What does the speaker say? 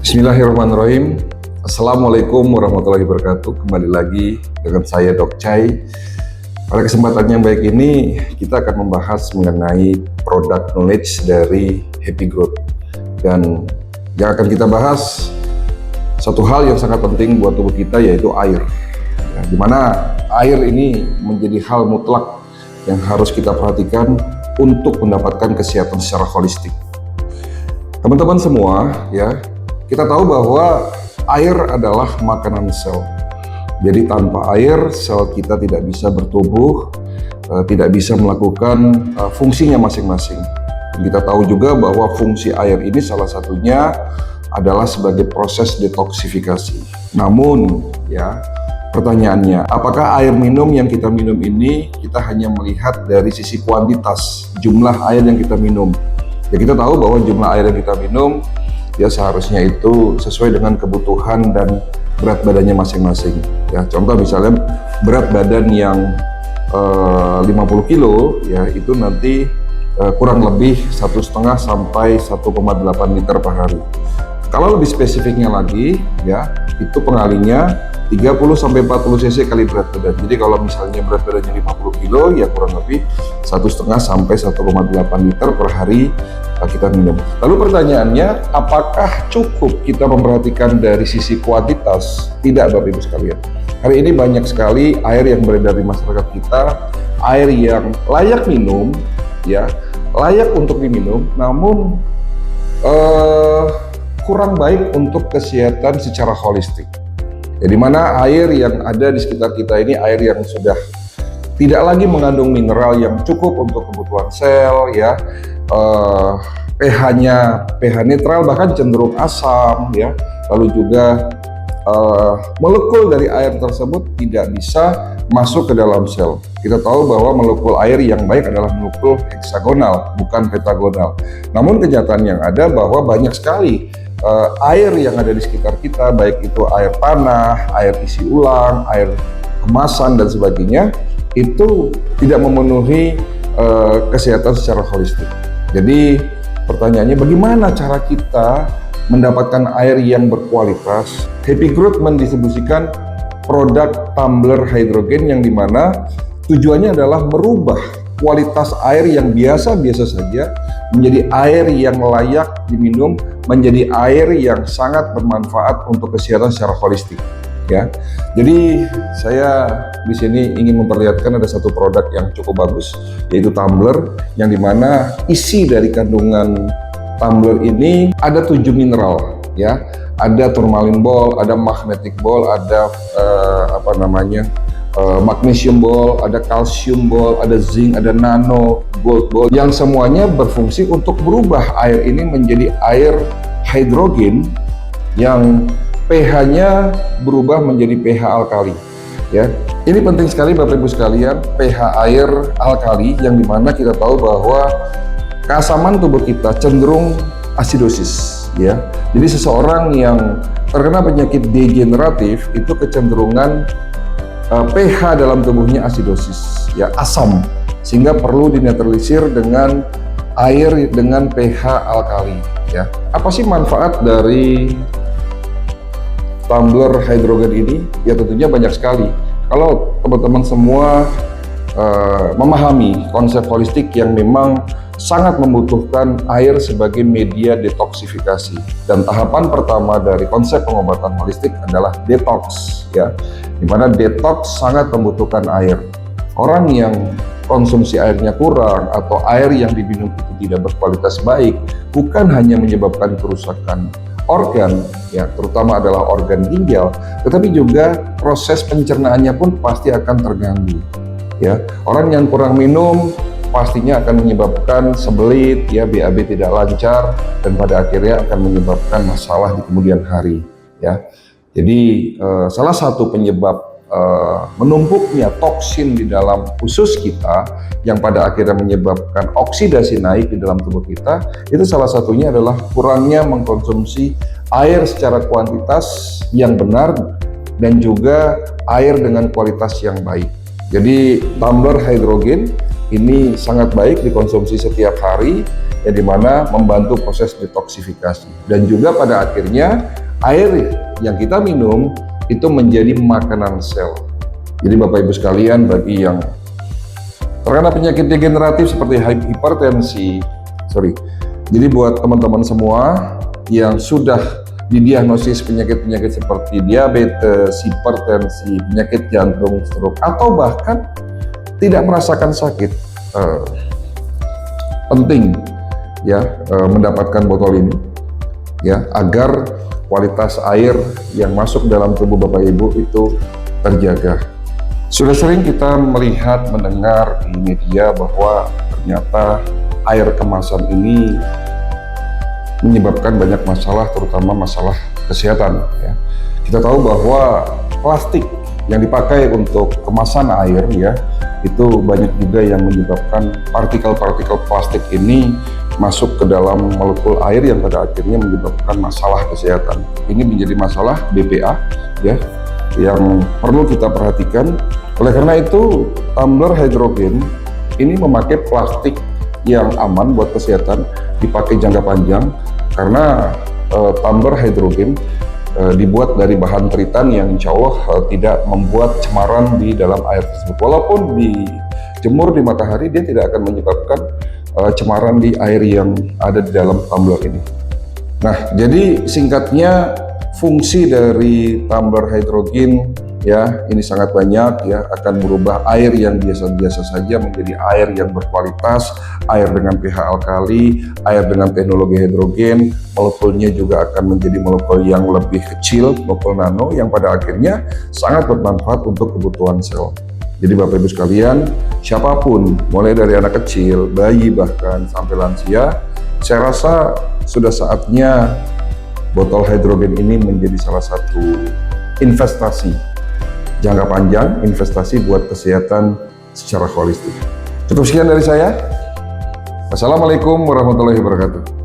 Bismillahirrahmanirrahim. Assalamualaikum warahmatullahi wabarakatuh. Kembali lagi dengan saya Dok Chai. Pada kesempatan yang baik ini kita akan membahas mengenai product knowledge dari Happy Growth. Dan yang akan kita bahas satu hal yang sangat penting buat tubuh kita, yaitu air. Ya, dimana air ini menjadi hal mutlak yang harus kita perhatikan untuk mendapatkan kesehatan secara holistik. Teman-teman semua, ya, kita tahu bahwa air adalah makanan sel. Jadi tanpa air, sel kita tidak bisa bertumbuh, tidak bisa melakukan fungsinya masing-masing. Dan kita tahu juga bahwa fungsi air ini salah satunya adalah sebagai proses detoksifikasi. Namun, ya, pertanyaannya, apakah air minum yang kita minum ini kita hanya melihat dari sisi kuantitas, jumlah air yang kita minum? Ya, kita tahu bahwa jumlah air yang kita minum ya seharusnya itu sesuai dengan kebutuhan dan berat badannya masing-masing. Ya, contoh misalnya berat badan yang 50 kilo, ya itu nanti kurang lebih 1,5 sampai 1,8 liter per hari. Kalau lebih spesifiknya lagi, ya itu pengalinya 30 sampai 40 cc kali berat badan. Jadi kalau misalnya berat badannya 50 kilo, ya kurang lebih 1,5 sampai 1,8 liter per hari kita minum. Lalu pertanyaannya, apakah cukup kita memperhatikan dari sisi kuantitas? Tidak, Bapak Ibu sekalian. Hari ini banyak sekali air yang beredar di masyarakat kita, air yang layak minum, ya layak untuk diminum, namun kurang baik untuk kesehatan secara holistik. Jadi mana air yang ada di sekitar kita ini air yang sudah tidak lagi mengandung mineral yang cukup untuk kebutuhan sel, ya. pH-nya pH netral, bahkan cenderung asam, ya. Lalu juga molekul dari air tersebut tidak bisa masuk ke dalam sel. Kita tahu bahwa molekul air yang baik adalah molekul heksagonal, bukan pentagonal. Namun kenyataan yang ada bahwa banyak sekali air yang ada di sekitar kita, baik itu air tanah, air isi ulang, air kemasan dan sebagainya, itu tidak memenuhi kesehatan secara holistik. Jadi pertanyaannya, bagaimana cara kita mendapatkan air yang berkualitas? Happy Growth mendistribusikan produk tumbler hidrogen yang dimana tujuannya adalah merubah kualitas air yang biasa-biasa saja menjadi air yang layak diminum, menjadi air yang sangat bermanfaat untuk kesehatan secara holistik. Ya, jadi saya di sini ingin memperlihatkan ada satu produk yang cukup bagus, yaitu tumbler, yang dimana isi dari kandungan tumbler ini ada 7 mineral, ya, ada tourmaline ball, ada magnetic ball, ada magnesium ball, ada calcium ball, ada zinc, ada nano gold ball, yang semuanya berfungsi untuk berubah air ini menjadi air hidrogen yang pH-nya berubah menjadi pH alkali. Ya, ini penting sekali Bapak Ibu sekalian, pH air alkali, yang dimana kita tahu bahwa keasaman tubuh kita cenderung asidosis. Ya, jadi seseorang yang terkena penyakit degeneratif itu kecenderungan pH dalam tubuhnya asidosis, ya asam, sehingga perlu dinetralisir dengan air dengan pH alkali. Ya, apa sih manfaat dari tumbler hidrogen ini? Ya tentunya banyak sekali. Kalau teman-teman semua memahami konsep holistik yang memang sangat membutuhkan air sebagai media detoksifikasi, dan tahapan pertama dari konsep pengobatan holistik adalah detox, ya, dimana detox sangat membutuhkan air. Orang yang konsumsi airnya kurang atau air yang diminum itu tidak berkualitas baik, bukan hanya menyebabkan kerusakan organ, ya terutama adalah organ ginjal, tetapi juga proses pencernaannya pun pasti akan terganggu. Ya, orang yang kurang minum pastinya akan menyebabkan sembelit, ya BAB tidak lancar, dan pada akhirnya akan menyebabkan masalah di kemudian hari. Ya, jadi salah satu penyebab menumpuknya toksin di dalam usus kita yang pada akhirnya menyebabkan oksidasi naik di dalam tubuh kita, itu salah satunya adalah kurangnya mengkonsumsi air secara kuantitas yang benar dan juga air dengan kualitas yang baik. Jadi tumbler hidrogen ini sangat baik dikonsumsi setiap hari, yang dimana membantu proses detoksifikasi dan juga pada akhirnya air yang kita minum itu menjadi makanan sel. Jadi Bapak Ibu sekalian, bagi yang terkena penyakit degeneratif seperti hipertensi, jadi buat teman-teman semua yang sudah didiagnosis penyakit-penyakit seperti diabetes, hipertensi, penyakit jantung, stroke, atau bahkan tidak merasakan sakit, penting ya mendapatkan botol ini ya, agar kualitas air yang masuk dalam tubuh Bapak Ibu itu terjaga. Sudah sering kita melihat, mendengar di media bahwa ternyata air kemasan ini menyebabkan banyak masalah, terutama masalah kesehatan ya. Kita tahu bahwa plastik yang dipakai untuk kemasan air ya, itu banyak juga yang menyebabkan partikel-partikel plastik ini masuk ke dalam molekul air yang pada akhirnya menyebabkan masalah kesehatan. Ini menjadi masalah BPA ya, yang perlu kita perhatikan. Oleh karena itu, tumbler hidrogen ini memakai plastik yang aman buat kesehatan, dipakai jangka panjang, karena tumbler hidrogen dibuat dari bahan tritan yang insya Allah tidak membuat cemaran di dalam air tersebut. Walaupun dijemur di matahari, dia tidak akan menyebabkan cemaran di air yang ada di dalam tumbler ini. Nah, jadi singkatnya fungsi dari tumbler hidrogen ya ini sangat banyak ya, akan merubah air yang biasa-biasa saja menjadi air yang berkualitas, air dengan pH alkali, air dengan teknologi hidrogen. Molekulnya juga akan menjadi molekul yang lebih kecil, molekul nano, yang pada akhirnya sangat bermanfaat untuk kebutuhan sel. Jadi Bapak Ibu sekalian, siapapun, mulai dari anak kecil, bayi, bahkan sampai lansia, saya rasa sudah saatnya botol hidrogen ini menjadi salah satu investasi jangka panjang, investasi buat kesehatan secara holistik. Cukup sekian dari saya. Wassalamualaikum warahmatullahi wabarakatuh.